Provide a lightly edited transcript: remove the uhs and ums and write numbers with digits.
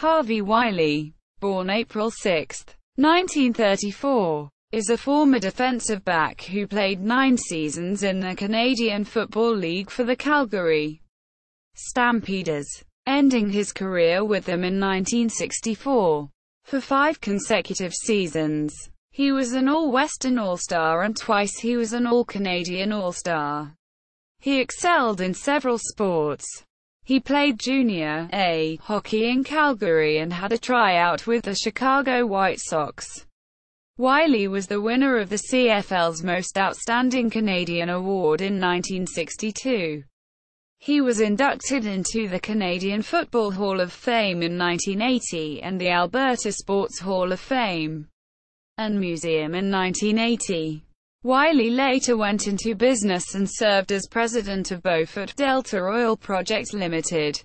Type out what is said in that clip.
Harvey Wylie, born April 6, 1934, is a former defensive back who played 9 seasons in the Canadian Football League for the Calgary Stampeders, ending his career with them in 1964. For 5 consecutive seasons, he was an All-Western All-Star and twice he was an All-Canadian All-Star. He excelled in several sports. He played Junior A hockey in Calgary and had a tryout with the Chicago White Sox. Wylie was the winner of the CFL's Most Outstanding Canadian Award in 1962. He was inducted into the Canadian Football Hall of Fame in 1980 and the Alberta Sports Hall of Fame and Museum in 1980. Wylie later went into business and served as president of Beaufort-Delta Oil Projects Limited.